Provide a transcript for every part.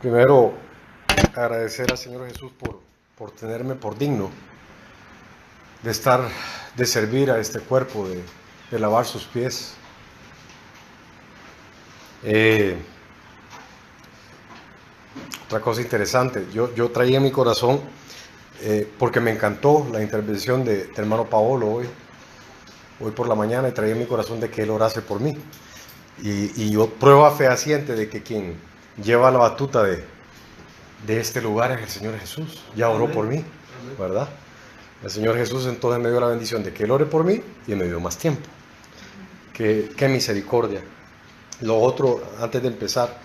Primero, agradecer al Señor Jesús por tenerme por digno de estar, de servir a este cuerpo, de lavar sus pies. Otra cosa interesante, yo traía en mi corazón, porque me encantó la intervención de hermano Paolo hoy por la mañana, y traía en mi corazón de que él orase por mí. Y yo prueba fehaciente de que quien lleva la batuta de este lugar es el Señor Jesús. Ya oró por mí, ¿verdad? El Señor Jesús entonces me dio la bendición de que Él ore por mí y me dio más tiempo. Qué misericordia. Lo otro, antes de empezar,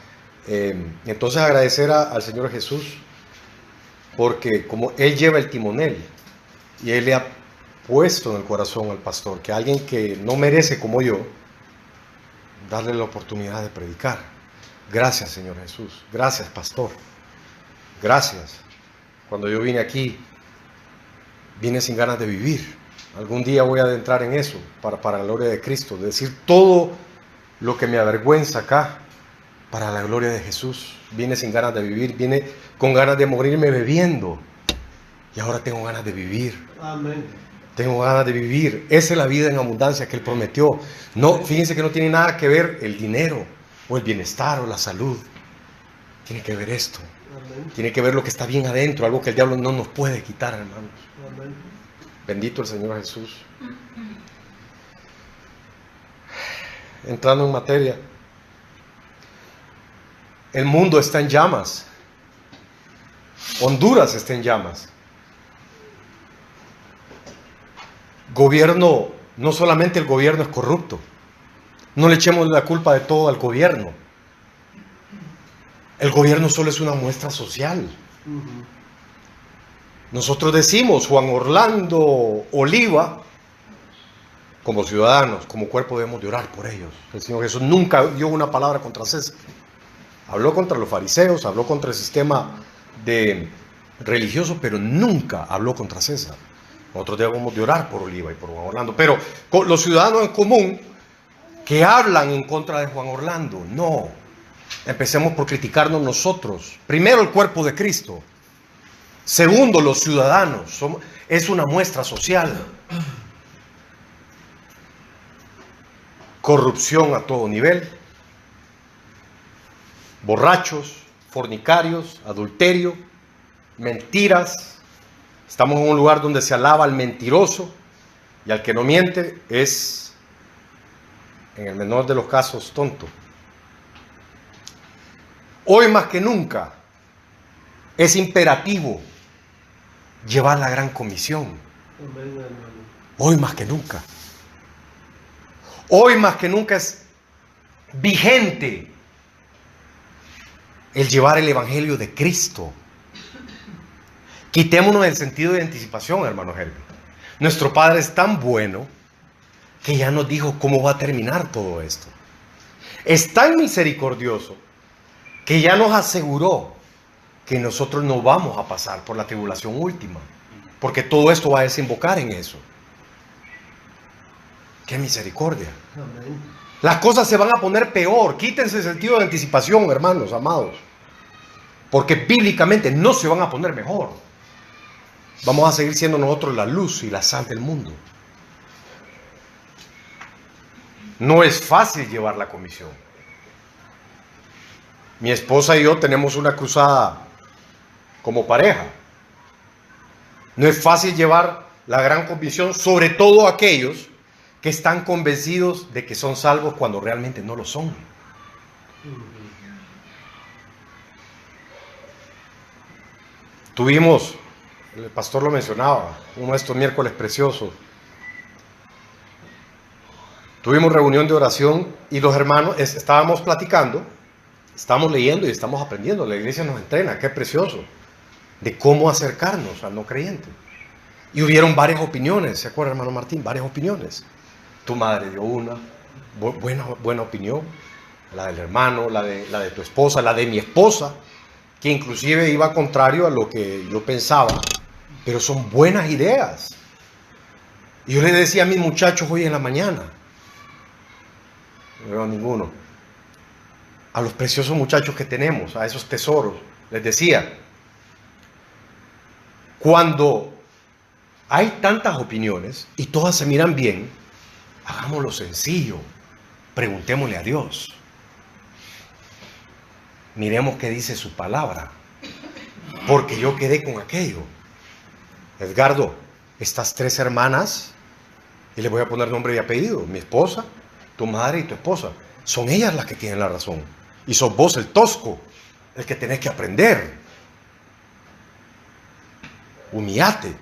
entonces agradecer al Señor Jesús, porque como Él lleva el timonel y Él le ha puesto en el corazón al pastor, que alguien que no merece como yo, darle la oportunidad de predicar. Gracias, Señor Jesús. Gracias, pastor. Gracias. Cuando yo vine aquí, vine sin ganas de vivir. Algún día voy a adentrar en eso, para la gloria de Cristo, de decir todo lo que me avergüenza acá, para la gloria de Jesús. Vine sin ganas de vivir, vine con ganas de morirme bebiendo, y ahora tengo ganas de vivir. Amén. Tengo ganas de vivir. Esa es la vida en abundancia que Él prometió. No, fíjense que no tiene nada que ver el dinero, o el bienestar, o la salud. Tiene que ver esto. Amén. Tiene que ver lo que está bien adentro, algo que el diablo no nos puede quitar, hermanos. Amén. Bendito el Señor Jesús. Entrando en materia, el mundo está en llamas. Honduras está en llamas. Gobierno, no solamente el gobierno es corrupto. No le echemos la culpa de todo al gobierno. El gobierno solo es una muestra social. Nosotros decimos, Juan Orlando Oliva, como ciudadanos, como cuerpo debemos de orar por ellos. El Señor Jesús nunca dio una palabra contra César. Habló contra los fariseos, habló contra el sistema religioso, pero nunca habló contra César. Nosotros debemos de orar por Oliva y por Juan Orlando. Pero los ciudadanos en común que hablan en contra de Juan Orlando, no. Empecemos por criticarnos nosotros. Primero, el cuerpo de Cristo. Segundo, los ciudadanos. Es una muestra social. Corrupción a todo nivel. Borrachos, fornicarios, adulterio, mentiras. Estamos en un lugar donde se alaba al mentiroso, y al que no miente es, en el menor de los casos, tonto. Hoy más que nunca es imperativo llevar la gran comisión. Hoy más que nunca. Hoy más que nunca es vigente el llevar el evangelio de Cristo. Quitémonos el sentido de anticipación, hermano Helvi. Nuestro Padre es tan bueno que ya nos dijo cómo va a terminar todo esto. Es tan misericordioso que ya nos aseguró que nosotros no vamos a pasar por la tribulación última, porque todo esto va a desembocar en eso. ¡Qué misericordia! Amén. Las cosas se van a poner peor. Quítense el sentido de anticipación, hermanos, amados, porque bíblicamente no se van a poner mejor. Vamos a seguir siendo nosotros la luz y la sal del mundo. No es fácil llevar la comisión. Mi esposa y yo tenemos una cruzada como pareja. No es fácil llevar la gran comisión, sobre todo aquellos que están convencidos de que son salvos cuando realmente no lo son. Tuvimos, el pastor lo mencionaba, uno de estos miércoles preciosos. Tuvimos reunión de oración y los hermanos estábamos platicando, estamos leyendo y estamos aprendiendo. La iglesia nos entrena, qué precioso, de cómo acercarnos al no creyente. Y hubieron varias opiniones, ¿se acuerda, hermano Martín? Varias opiniones. Tu madre dio una buena opinión, la del hermano, la de tu esposa, la de mi esposa, que inclusive iba contrario a lo que yo pensaba, pero son buenas ideas. Y yo le decía a mis muchachos hoy en la mañana, no veo a ninguno, a los preciosos muchachos que tenemos, a esos tesoros. Les decía, cuando hay tantas opiniones y todas se miran bien, hagámoslo sencillo, preguntémosle a Dios. Miremos qué dice su palabra, porque yo quedé con aquello. Edgardo, estas 3 hermanas, y le voy a poner nombre y apellido, mi esposa, tu madre y tu esposa, son ellas las que tienen la razón, y sos vos el tosco, el que tenés que aprender. Humillate.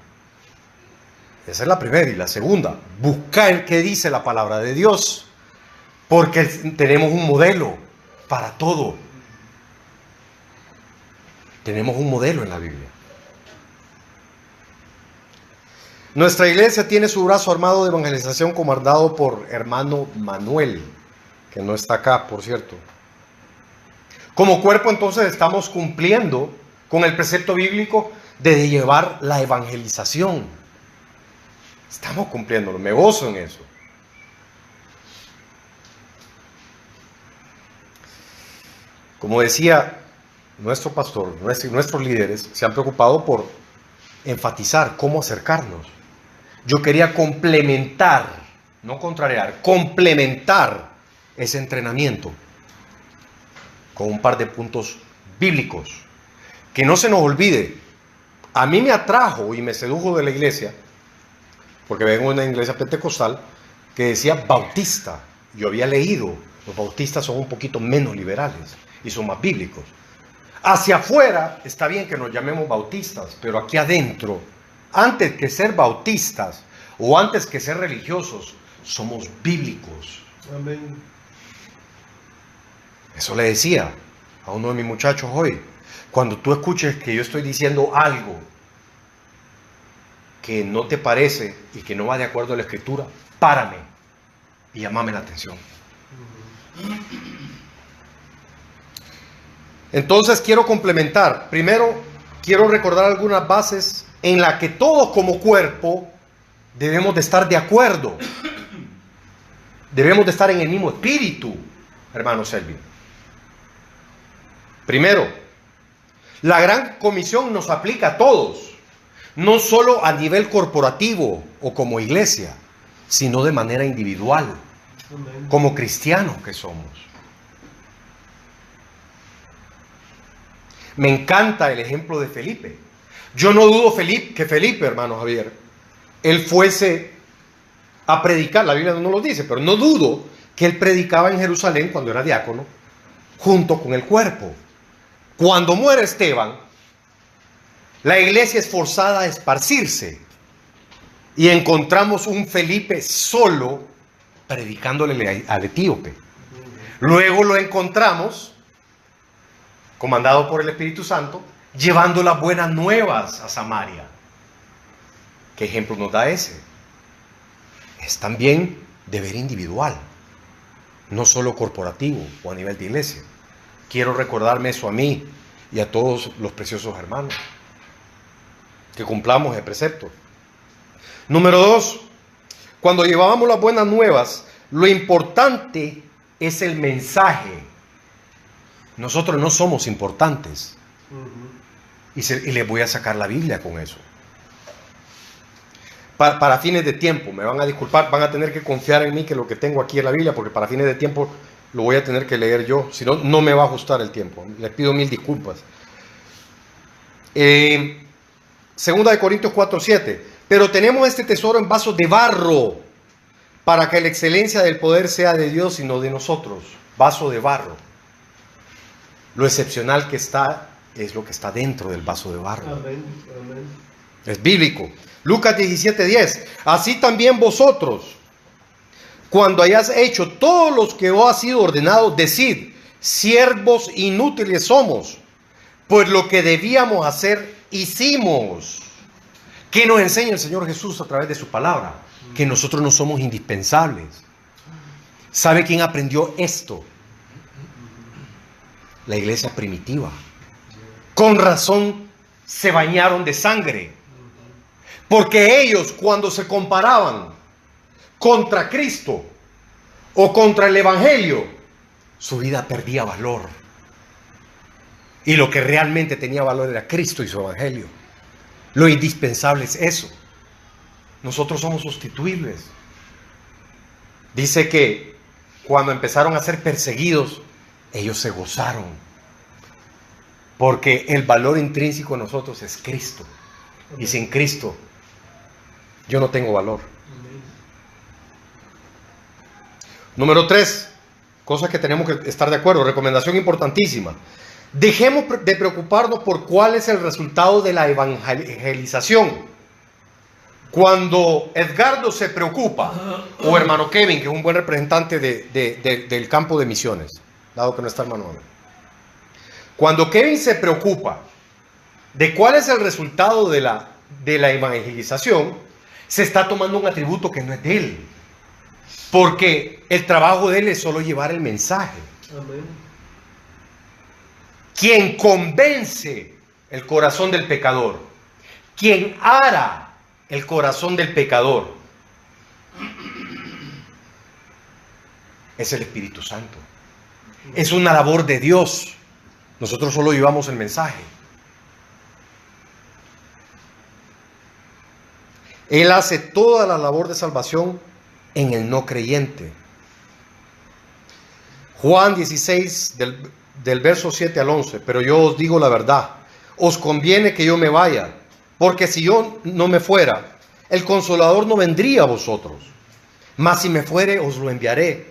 Esa es la primera. Y la segunda, buscar qué dice la palabra de Dios, porque tenemos un modelo para todo. Tenemos un modelo en la Biblia. Nuestra iglesia tiene su brazo armado de evangelización comandado por hermano Manuel, que no está acá, por cierto. Como cuerpo, entonces, estamos cumpliendo con el precepto bíblico de llevar la evangelización. Estamos cumpliéndolo, me gozo en eso. Como decía nuestro pastor, nuestros líderes se han preocupado por enfatizar cómo acercarnos. Yo quería complementar, no contrariar, complementar ese entrenamiento con un par de puntos bíblicos. Que no se nos olvide, a mí me atrajo y me sedujo de la iglesia, porque vengo de una iglesia pentecostal que decía bautista. Yo había leído, los bautistas son un poquito menos liberales y son más bíblicos. Hacia afuera está bien que nos llamemos bautistas, pero aquí adentro, antes que ser bautistas o antes que ser religiosos, somos bíblicos. Amén. Eso le decía a uno de mis muchachos hoy. Cuando tú escuches que yo estoy diciendo algo que no te parece y que no va de acuerdo a la escritura, párame y llámame la atención. Entonces quiero complementar. Primero, quiero recordar algunas bases en las que todos como cuerpo debemos de estar de acuerdo. Debemos de estar en el mismo espíritu, hermano Selvin. Primero, la gran comisión nos aplica a todos, no solo a nivel corporativo o como iglesia, sino de manera individual, como cristianos que somos. Me encanta el ejemplo de Felipe. Yo no dudo que Felipe, hermano Javier, él fuese a predicar, la Biblia no lo dice, pero no dudo que él predicaba en Jerusalén cuando era diácono, junto con el cuerpo. Cuando muere Esteban, la iglesia es forzada a esparcirse y encontramos un Felipe solo predicándole al etíope. Luego lo encontramos, comandado por el Espíritu Santo, llevando las buenas nuevas a Samaria. ¿Qué ejemplo nos da ese? Es también deber individual, no solo corporativo o a nivel de iglesia. Quiero recordarme eso a mí y a todos los preciosos hermanos, que cumplamos el precepto. Número 2, cuando llevábamos las buenas nuevas, lo importante es el mensaje. Nosotros no somos importantes. Y les voy a sacar la Biblia con eso. Para fines de tiempo, me van a disculpar, van a tener que confiar en mí que lo que tengo aquí es la Biblia, porque para fines de tiempo lo voy a tener que leer yo, si no, no me va a ajustar el tiempo. Les pido 1000 disculpas. Segunda de Corintios 4:7. Pero tenemos este tesoro en vasos de barro, para que la excelencia del poder sea de Dios y no de nosotros. Vaso de barro. Lo excepcional que está es lo que está dentro del vaso de barro. Amén. Amén. Es bíblico. Lucas 17:10. Así también vosotros, cuando hayáis hecho todo lo que os ha sido ordenado, decid: siervos inútiles somos, pues lo que debíamos hacer, hicimos. ¿Qué nos enseña el Señor Jesús a través de su palabra? Que nosotros no somos indispensables. ¿Sabe quién aprendió esto? La iglesia primitiva. Con razón se bañaron de sangre. Porque ellos, cuando se comparaban contra Cristo o contra el Evangelio, su vida perdía valor. Y lo que realmente tenía valor era Cristo y su evangelio. Lo indispensable es eso. Nosotros somos sustituibles. Dice que cuando empezaron a ser perseguidos, ellos se gozaron. Porque el valor intrínseco en nosotros es Cristo. Y sin Cristo, yo no tengo valor. Número 3, cosa que tenemos que estar de acuerdo, recomendación importantísima. Dejemos de preocuparnos por cuál es el resultado de la evangelización. Cuando Edgardo se preocupa, o hermano Kevin, que es un buen representante del campo de misiones, dado que no está hermano Abel. Cuando Kevin se preocupa de cuál es el resultado de la evangelización, se está tomando un atributo que no es de él. Porque el trabajo de él es solo llevar el mensaje. Amén. Quien convence el corazón del pecador, quien ara el corazón del pecador, es el Espíritu Santo. Es una labor de Dios. Nosotros solo llevamos el mensaje. Él hace toda la labor de salvación en el no creyente. Juan 16, del verso 7 al 11. Pero yo os digo la verdad, os conviene que yo me vaya, porque si yo no me fuera, el Consolador no vendría a vosotros. Mas si me fuere, os lo enviaré.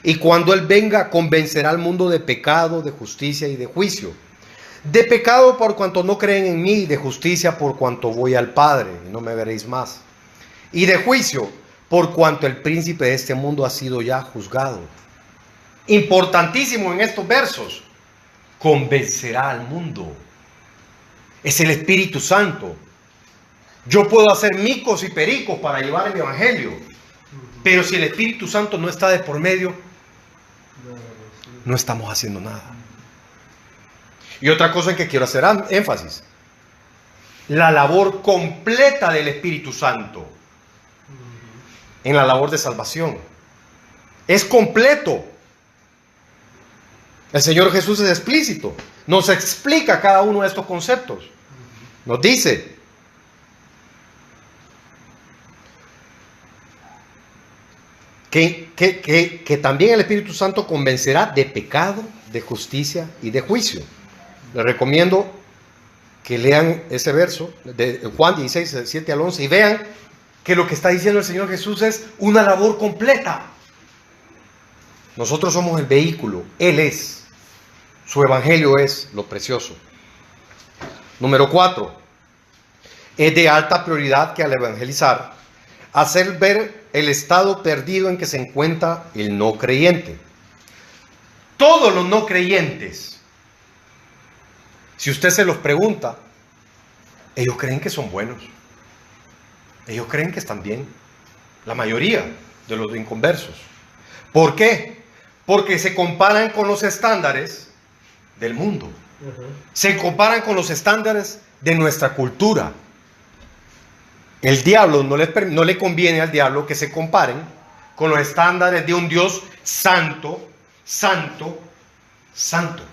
Y cuando Él venga, convencerá al mundo de pecado, de justicia y de juicio. De pecado por cuanto no creen en mí, de justicia por cuanto voy al Padre, y no me veréis más. Y de juicio por cuanto el príncipe de este mundo ha sido ya juzgado. Importantísimo en estos versos, convencerá al mundo. Es el Espíritu Santo. Yo puedo hacer micos y pericos para llevar el evangelio, pero si el Espíritu Santo no está de por medio, no estamos haciendo nada. Y otra cosa en que quiero hacer énfasis, la labor completa del Espíritu Santo en la labor de salvación es completo. El Señor Jesús es explícito, nos explica cada uno de estos conceptos. Nos dice que también el Espíritu Santo convencerá de pecado, de justicia y de juicio. Les recomiendo que lean ese verso de Juan 16, 7 al 11 y vean que lo que está diciendo el Señor Jesús es una labor completa. Nosotros somos el vehículo, Él es. Su evangelio es lo precioso. Número 4. Es de alta prioridad que al evangelizar, hacer ver el estado perdido en que se encuentra el no creyente. Todos los no creyentes, si usted se los pregunta, ellos creen que son buenos. Ellos creen que están bien. La mayoría de los inconversos. ¿Por qué? Porque se comparan con los estándares del mundo. Se comparan con los estándares de nuestra cultura. El diablo no le conviene al diablo que se comparen con los estándares de un Dios santo, santo, santo.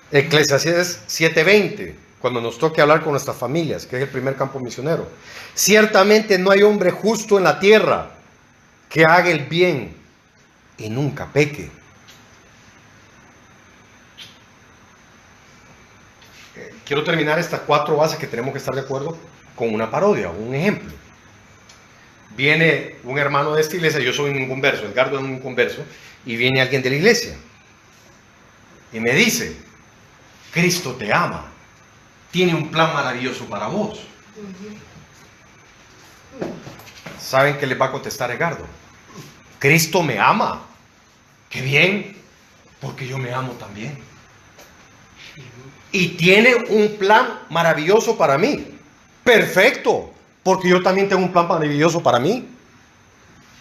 Eclesiastés 7:20, cuando nos toque hablar con nuestras familias, que es el primer campo misionero. Ciertamente no hay hombre justo en la tierra que haga el bien y nunca peque. Quiero terminar estas 4 bases que tenemos que estar de acuerdo con una parodia, un ejemplo. Viene un hermano de esta iglesia, yo soy un inconverso, Edgardo es un inconverso, y viene alguien de la iglesia y me dice: Cristo te ama, tiene un plan maravilloso para vos. ¿Saben qué les va a contestar Edgardo? Cristo me ama. Qué bien, porque yo me amo también. Y tiene un plan maravilloso para mí. Perfecto, porque yo también tengo un plan maravilloso para mí.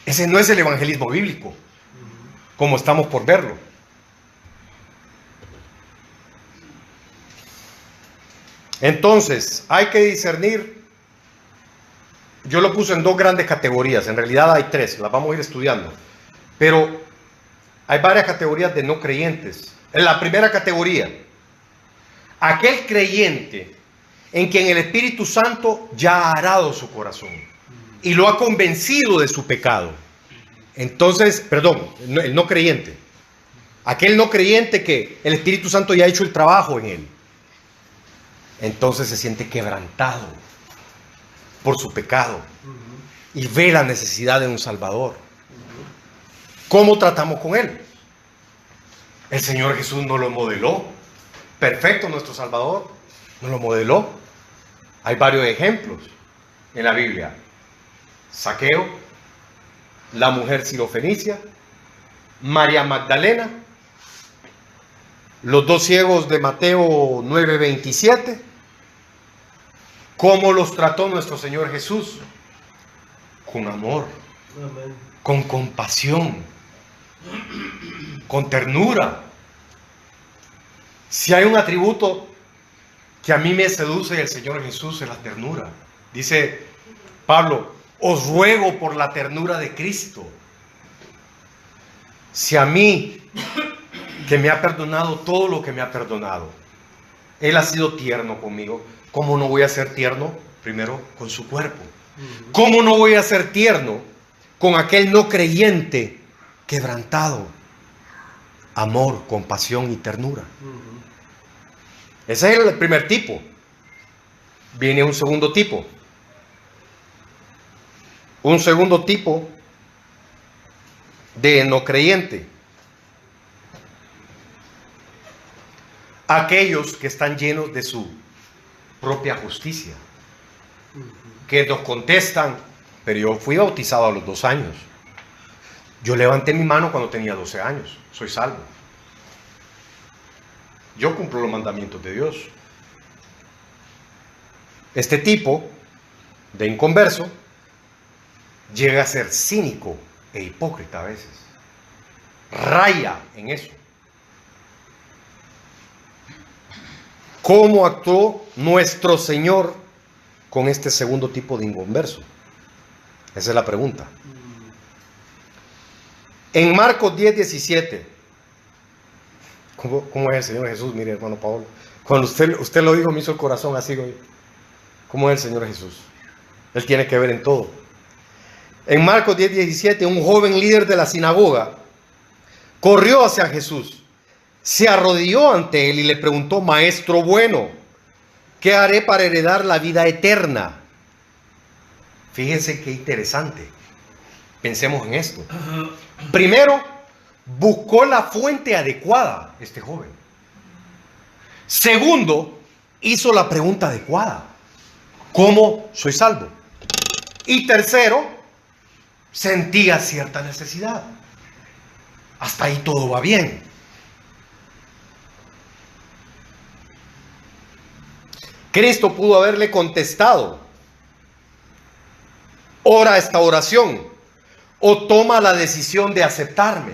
Ese no es el evangelismo bíblico, como estamos por verlo. Entonces, hay que discernir yo lo puse en dos grandes categorías. En realidad hay tres, las vamos a ir estudiando. Pero hay varias categorías de no creyentes. En la primera categoría, aquel creyente en quien el Espíritu Santo ya ha arado su corazón y lo ha convencido de su pecado. Entonces, perdón, el no creyente. Aquel no creyente que el Espíritu Santo ya ha hecho el trabajo en él. Entonces se siente quebrantado por su pecado y ve la necesidad de un Salvador. ¿Cómo tratamos con él? El Señor Jesús nos lo modeló. Perfecto, nuestro Salvador nos lo modeló. Hay varios ejemplos en la Biblia. Zaqueo, la mujer sirofenicia, María Magdalena, los dos ciegos de Mateo 9:27. ¿Cómo los trató nuestro Señor Jesús? Con amor, amén, con compasión, con ternura. Si hay un atributo que a mí me seduce del Señor Jesús, es la ternura. Dice Pablo, os ruego por la ternura de Cristo. Si a mí, que me ha perdonado todo lo que me ha perdonado, Él ha sido tierno conmigo, ¿cómo no voy a ser tierno primero con su cuerpo? ¿Cómo no voy a ser tierno con aquel no creyente quebrantado? Amor, compasión y ternura. Ese es el primer tipo. Viene un segundo tipo. Un segundo tipo de no creyente. Aquellos que están llenos de su propia justicia, que nos contestan, pero yo fui bautizado a los 2 años. Yo levanté mi mano cuando tenía 12 años. Soy salvo. Yo cumplo los mandamientos de Dios. Este tipo de inconverso llega a ser cínico e hipócrita a veces. Raya en eso. ¿Cómo actuó nuestro Señor con este segundo tipo de inconverso? Esa es la pregunta. En Marcos 10:17, ¿cómo es el Señor Jesús? Mire, hermano Pablo, cuando usted lo dijo, me hizo el corazón así, güey. ¿Cómo es el Señor Jesús? Él tiene que ver en todo. En Marcos 10:17, un joven líder de la sinagoga corrió hacia Jesús, se arrodilló ante él y le preguntó, maestro bueno, ¿qué haré para heredar la vida eterna? Fíjense qué interesante. Pensemos en esto. Primero, buscó la fuente adecuada este joven. Segundo, hizo la pregunta adecuada. ¿Cómo soy salvo? Y tercero, sentía cierta necesidad. Hasta ahí todo va bien. Cristo pudo haberle contestado, ora esta oración, o toma la decisión de aceptarme,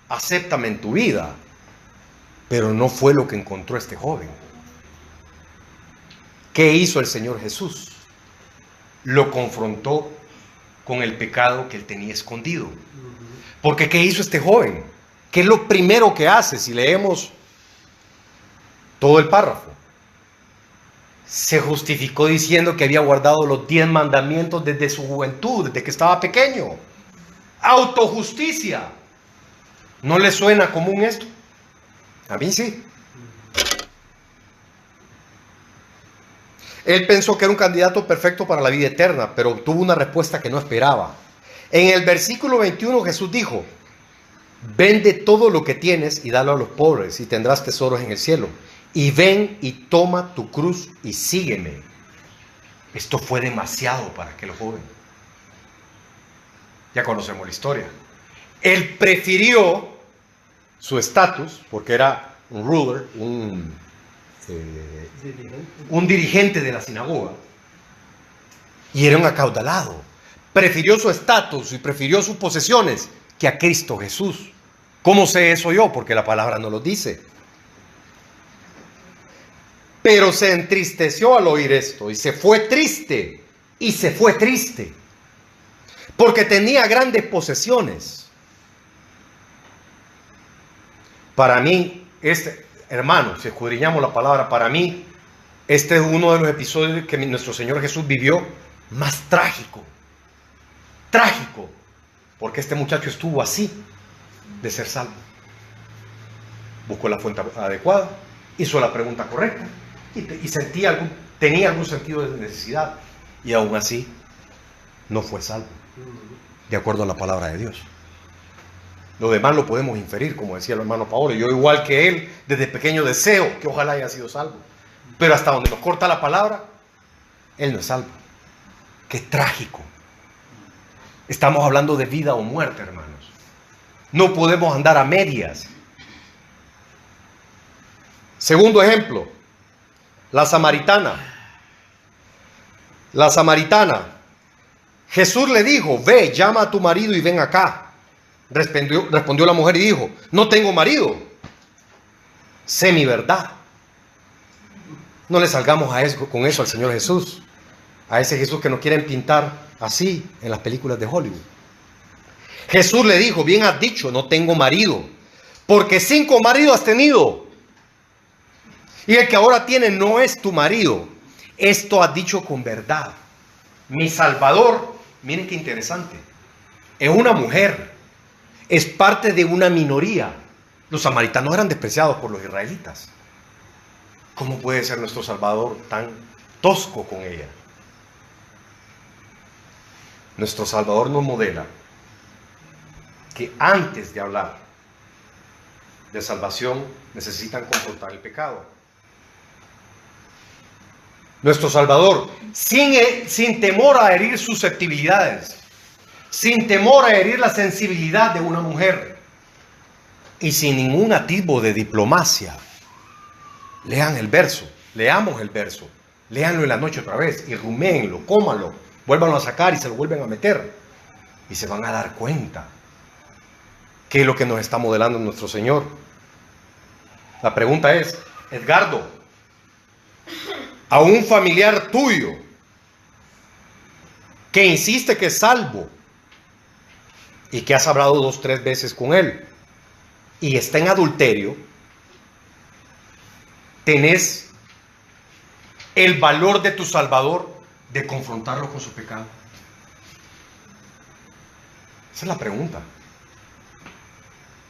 acéptame en tu vida. Pero no fue lo que encontró este joven. ¿Qué hizo el Señor Jesús? Lo confrontó con el pecado que él tenía escondido. Porque ¿qué hizo este joven? ¿Qué es lo primero que hace si leemos todo el párrafo? Se justificó diciendo que había guardado los 10 mandamientos desde su juventud, desde que estaba pequeño. Autojusticia. ¿No le suena común esto? A mí sí. Él pensó que era un candidato perfecto para la vida eterna, pero obtuvo una respuesta que no esperaba. En el versículo 21 Jesús dijo, vende todo lo que tienes y dalo a los pobres y tendrás tesoros en el cielo. Y ven y toma tu cruz y sígueme. Esto fue demasiado para aquel joven. Ya conocemos la historia. Él prefirió su estatus, porque era un ruler, un dirigente de la sinagoga, y era un acaudalado. Prefirió su estatus y prefirió sus posesiones que a Cristo Jesús. ¿Cómo sé eso yo? Porque la palabra no lo dice. Pero se entristeció al oír esto y se fue triste y se fue triste, porque tenía grandes posesiones. Para mí, hermanos, si escudriñamos la palabra, para mí, este es uno de los episodios que nuestro Señor Jesús vivió más trágico. Trágico, porque este muchacho estuvo así de ser salvo. Buscó la fuente adecuada, hizo la pregunta correcta y tenía algún sentido de necesidad, y aún así no fue salvo, de acuerdo a la palabra de Dios. Lo demás lo podemos inferir, como decía el hermano Paolo. Yo, igual que él, desde pequeño deseo que ojalá haya sido salvo, pero hasta donde nos corta la palabra, él no es salvo. Qué trágico. Estamos hablando de vida o muerte, hermanos. No podemos andar a medias. Segundo ejemplo, la samaritana. La samaritana. Jesús le dijo: ve, llama a tu marido y ven acá. Respondió la mujer y dijo: no tengo marido. Sé mi verdad. No le salgamos con eso al Señor Jesús. A ese Jesús que nos quieren pintar así en las películas de Hollywood. Jesús le dijo: bien has dicho, no tengo marido, porque 5 maridos has tenido, y el que ahora tiene no es tu marido. Esto has dicho con verdad. Mi Salvador, miren qué interesante, es una mujer, es parte de una minoría. Los samaritanos eran despreciados por los israelitas. ¿Cómo puede ser nuestro Salvador tan tosco con ella? Nuestro Salvador nos modela que antes de hablar de salvación necesitan confrontar el pecado. Nuestro Salvador, sin temor a herir susceptibilidades, sin temor a herir la sensibilidad de una mujer y sin ningún atisbo de diplomacia, lean el verso, leamos el verso, léanlo en la noche otra vez y ruméenlo, cómanlo, vuélvanlo a sacar y se lo vuelven a meter y se van a dar cuenta qué es lo que nos está modelando nuestro Señor. La pregunta es: Edgardo, a un familiar tuyo que insiste que es salvo y que has hablado 2 o 3 veces con él y está en adulterio, ¿tenés el valor de tu Salvador de confrontarlo con su pecado? Esa es la pregunta.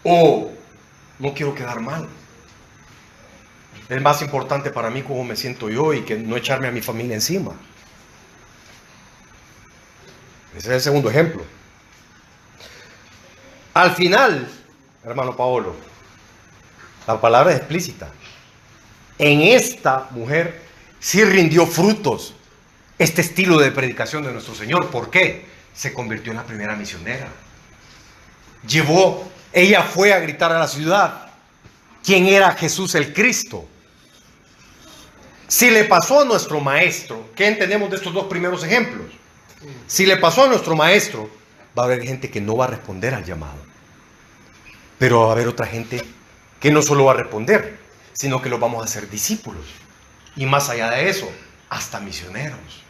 O no quiero quedar mal. Es más importante para mí cómo me siento yo y que no echarme a mi familia encima. Ese es el segundo ejemplo. Al final, hermano Paolo, la palabra es explícita. En esta mujer sí rindió frutos este estilo de predicación de nuestro Señor. ¿Por qué? Se convirtió en la primera misionera. Ella fue a gritar a la ciudad quién era Jesús el Cristo. Si le pasó a nuestro maestro, ¿qué entendemos de estos 2 primeros ejemplos? Si le pasó a nuestro maestro, va a haber gente que no va a responder al llamado. Pero va a haber otra gente que no solo va a responder, sino que los vamos a hacer discípulos. Y más allá de eso, hasta misioneros.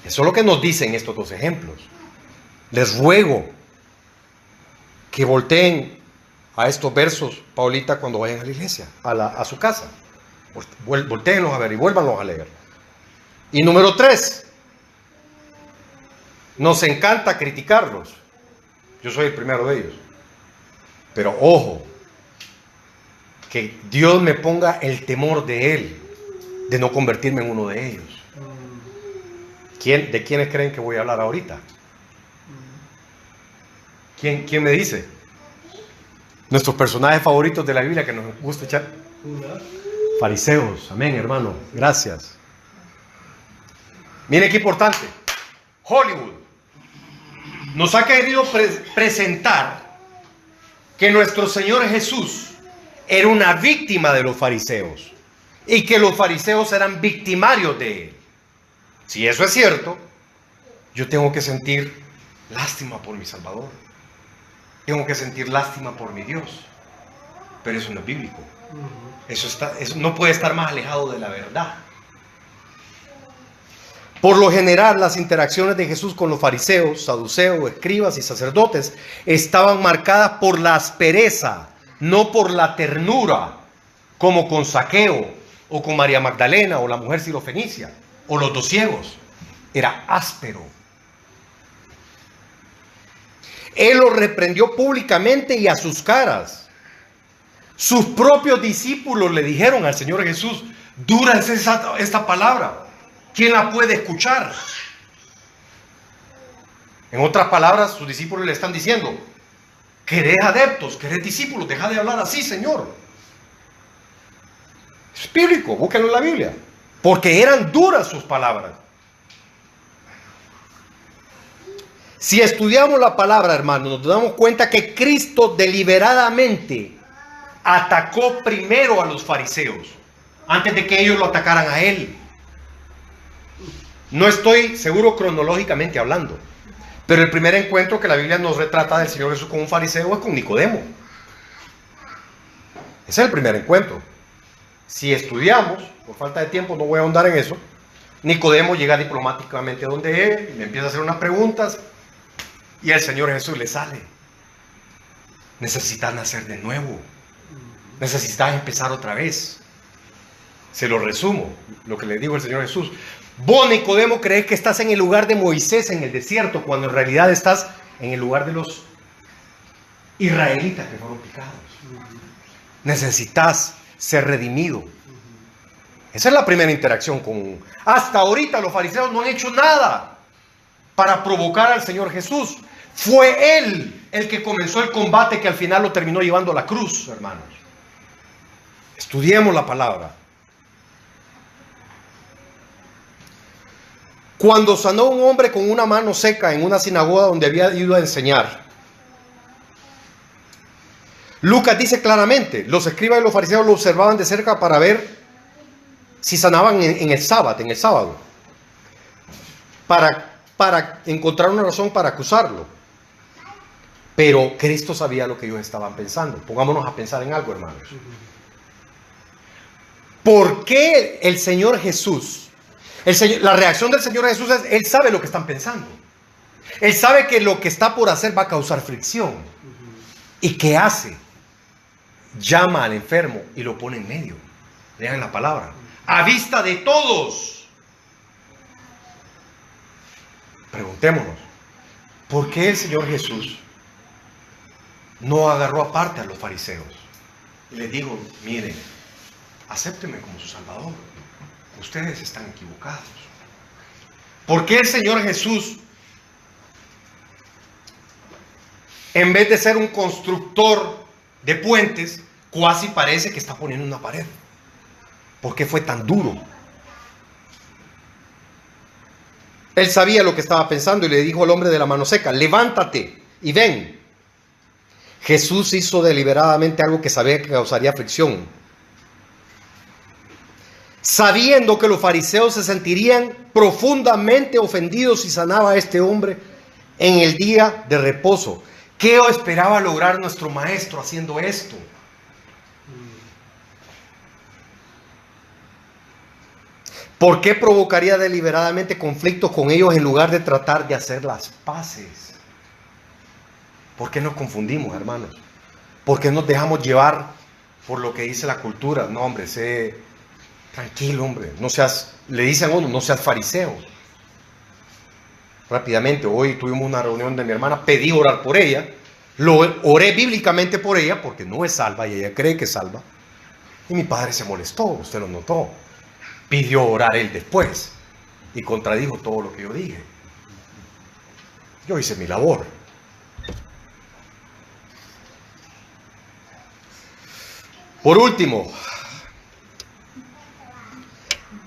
Eso es lo que nos dicen estos 2 ejemplos. Les ruego que volteen a estos versos, Paulita, cuando vayan a la iglesia, a su casa. Voltéenlos a ver y vuélvanlos a leer. Y número 3, nos encanta criticarlos. Yo soy el primero de ellos. Pero ojo, que Dios me ponga el temor de Él, de no convertirme en uno de ellos. ¿De quiénes creen que voy a hablar ahorita? ¿Quién me dice? Nuestros personajes favoritos de la Biblia que nos gusta echar. Fariseos, amén, hermano, gracias. Miren qué importante. Hollywood nos ha querido presentar que nuestro Señor Jesús era una víctima de los fariseos y que los fariseos eran victimarios de Él. Si eso es cierto, yo tengo que sentir lástima por mi Salvador. Tengo que sentir lástima por mi Dios. Pero eso no es bíblico. Eso no puede estar más alejado de la verdad. Por lo general, las interacciones de Jesús con los fariseos, saduceos, escribas y sacerdotes estaban marcadas por la aspereza, no por la ternura, como con Zaqueo, o con María Magdalena, o la mujer sirofenicia, o los 2 ciegos. Era áspero. Él los reprendió públicamente y a sus caras. Sus propios discípulos le dijeron al Señor Jesús: dura es esta palabra, ¿quién la puede escuchar? En otras palabras, sus discípulos le están diciendo: ¿querés adeptos? ¿Querés discípulos? Deja de hablar así, Señor. Es bíblico, búsquenlo en la Biblia. Porque eran duras sus palabras. Si estudiamos la palabra, hermanos, nos damos cuenta que Cristo deliberadamente atacó primero a los fariseos, antes de que ellos lo atacaran a él. No estoy seguro cronológicamente hablando, pero el primer encuentro que la Biblia nos retrata del Señor Jesús con un fariseo es con Nicodemo. Ese es el primer encuentro. Si estudiamos, por falta de tiempo no voy a ahondar en eso, Nicodemo llega diplomáticamente donde él, le empieza a hacer unas preguntas, y el Señor Jesús le sale: necesitas nacer de nuevo, necesitas empezar otra vez. Se lo resumo, lo que le dijo el Señor Jesús: vos, Nicodemo, crees que estás en el lugar de Moisés en el desierto, cuando en realidad estás en el lugar de los israelitas que fueron picados. Necesitas ser redimido. Esa es la primera interacción con... Hasta ahorita los fariseos no han hecho nada para provocar al Señor Jesús. Fue Él el que comenzó el combate que al final lo terminó llevando a la cruz, hermanos. Estudiemos la palabra. Cuando sanó un hombre con una mano seca en una sinagoga donde había ido a enseñar, Lucas dice claramente: los escribas y los fariseos lo observaban de cerca para ver si sanaban en el sábado, para encontrar una razón para acusarlo. Pero Cristo sabía lo que ellos estaban pensando. Pongámonos a pensar en algo, hermanos. ¿Por qué el Señor Jesús, la reacción del Señor Jesús es: Él sabe lo que están pensando? Él sabe que lo que está por hacer va a causar fricción. ¿Y qué hace? Llama al enfermo y lo pone en medio. Lean la palabra. A vista de todos. Preguntémonos: ¿por qué el Señor Jesús no agarró aparte a los fariseos y les dijo: miren, acéptenme como su Salvador, ustedes están equivocados? ¿Por qué el Señor Jesús, en vez de ser un constructor de puentes, casi parece que está poniendo una pared? ¿Por qué fue tan duro? Él sabía lo que estaba pensando y le dijo al hombre de la mano seca: levántate y ven. Jesús hizo deliberadamente algo que sabía que causaría fricción, sabiendo que los fariseos se sentirían profundamente ofendidos si sanaba a este hombre en el día de reposo. ¿Qué esperaba lograr nuestro maestro haciendo esto? ¿Por qué provocaría deliberadamente conflictos con ellos en lugar de tratar de hacer las paces? ¿Por qué nos confundimos, hermanos? ¿Por qué nos dejamos llevar por lo que dice la cultura? No, hombre, sé tranquilo, hombre. No seas, le dicen a uno: no seas fariseo. Rápidamente, hoy tuvimos una reunión de mi hermana, pedí orar por ella, oré bíblicamente por ella porque no es salva y ella cree que es salva. Y mi padre se molestó, usted lo notó. Pidió orar él después y contradijo todo lo que yo dije. Yo hice mi labor. Por último,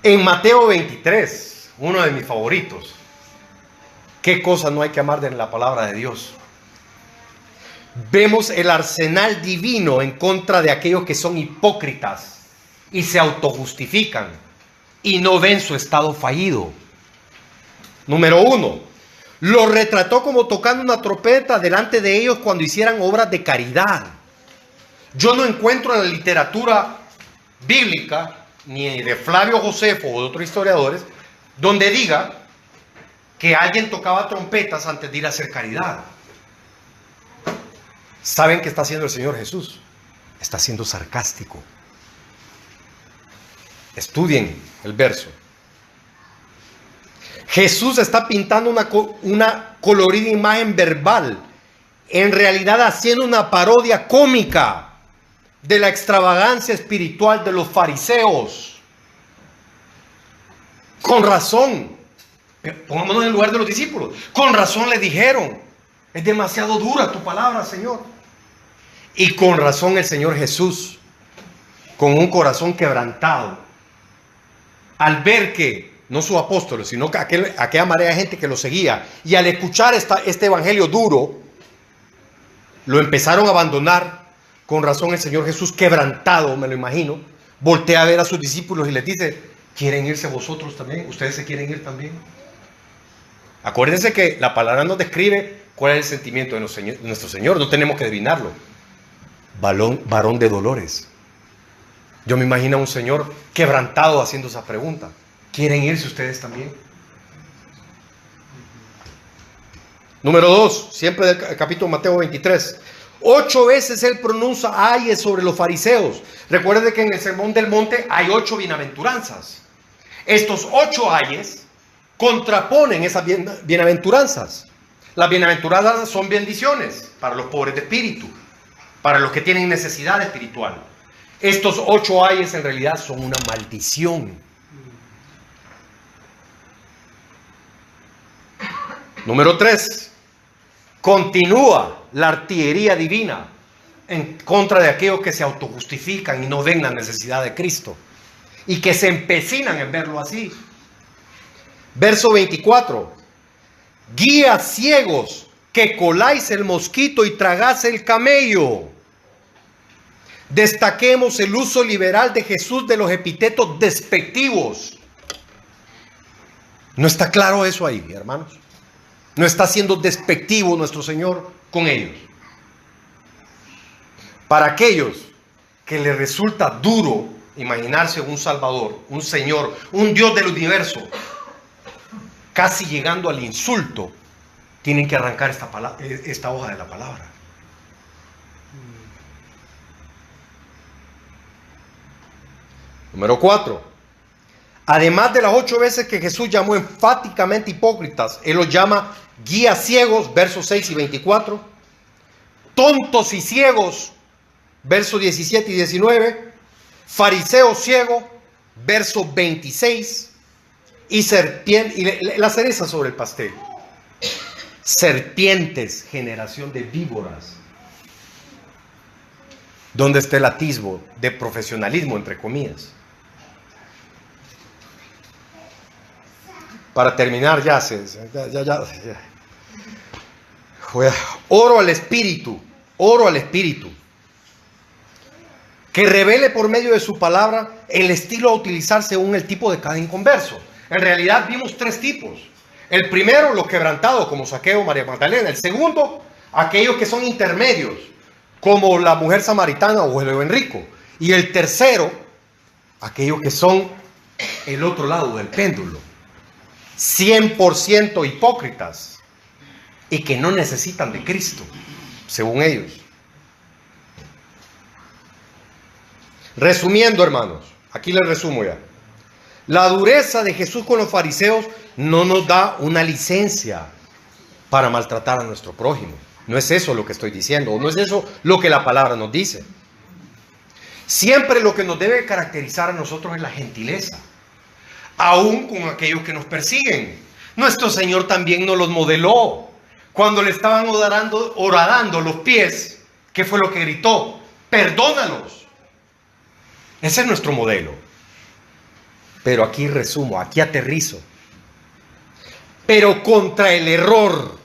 en Mateo 23, uno de mis favoritos, ¿qué cosa no hay que amar de la palabra de Dios? Vemos el arsenal divino en contra de aquellos que son hipócritas y se autojustifican y no ven su estado fallido. Número 1, lo retrató como tocando una trompeta delante de ellos cuando hicieran obras de caridad. Yo no encuentro en la literatura bíblica, ni de Flavio Josefo o de otros historiadores, donde diga que alguien tocaba trompetas antes de ir a hacer caridad. ¿Saben qué está haciendo el Señor Jesús? Está siendo sarcástico. Estudien el verso. Jesús está pintando una colorida imagen verbal, en realidad haciendo una parodia cómica de la extravagancia espiritual de los fariseos. Con razón, pongámonos en el lugar de los discípulos, con razón le dijeron: es demasiado dura tu palabra, Señor. Y con razón el Señor Jesús, con un corazón quebrantado, al ver que no sus apóstoles, sino que aquella marea de gente que lo seguía, y al escuchar este evangelio duro, lo empezaron a abandonar. Con razón el Señor Jesús, quebrantado, me lo imagino, voltea a ver a sus discípulos y les dice: ¿quieren irse vosotros también? ¿Ustedes se quieren ir también? Acuérdense que la palabra nos describe cuál es el sentimiento de nuestro Señor, no tenemos que adivinarlo. Varón de dolores. Yo me imagino a un Señor quebrantado haciendo esa pregunta: ¿quieren irse ustedes también? Número 2, siempre del capítulo Mateo 23. 8 veces él pronuncia ayes sobre los fariseos. Recuerden que en el Sermón del Monte hay 8 bienaventuranzas. Estos 8 ayes contraponen esas bienaventuranzas. Las bienaventuranzas son bendiciones para los pobres de espíritu, para los que tienen necesidad espiritual. Estos 8 ayes en realidad son una maldición. Número 3. Continúa la artillería divina en contra de aquellos que se autojustifican y no ven la necesidad de Cristo y que se empecinan en verlo así. Verso 24. Guías ciegos, que coláis el mosquito y tragáis el camello. Destaquemos el uso liberal de Jesús de los epítetos despectivos. ¿No está claro eso ahí, hermanos? No está siendo despectivo nuestro Señor con ellos. Para aquellos que les resulta duro imaginarse un Salvador, un Señor, un Dios del universo, casi llegando al insulto, tienen que arrancar esta hoja de la palabra. Número 4. Además de las 8 veces que Jesús llamó enfáticamente hipócritas, Él los llama guías ciegos, versos 6 y 24, tontos y ciegos, versos 17 y 19, fariseos ciegos, versos 26, y la cereza sobre el pastel, serpientes, generación de víboras. ¿Dónde está el atisbo de profesionalismo, entre comillas? Para terminar, oro al Espíritu, que revele por medio de su palabra el estilo a utilizar según el tipo de cada inconverso. En realidad vimos 3 tipos. El primero, los quebrantados, como Zaqueo, María Magdalena. El segundo, aquellos que son intermedios, como la mujer samaritana o el joven rico. Y el tercero, aquellos que son el otro lado del péndulo, 100% hipócritas y que no necesitan de Cristo, según ellos. Resumiendo, hermanos, aquí les resumo ya. La dureza de Jesús con los fariseos no nos da una licencia para maltratar a nuestro prójimo. No es eso lo que estoy diciendo, no es eso lo que la palabra nos dice. Siempre lo que nos debe caracterizar a nosotros es la gentileza, aún con aquellos que nos persiguen. Nuestro Señor también nos los modeló. Cuando le estaban horadando los pies, ¿qué fue lo que gritó? Perdónalos. Ese es nuestro modelo. Pero aquí resumo, aquí aterrizo. Pero contra el error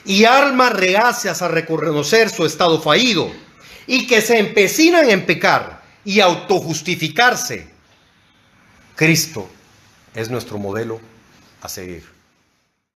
y almas reacias a reconocer su estado fallido y que se empecinan en pecar y autojustificarse, Cristo es nuestro modelo a seguir.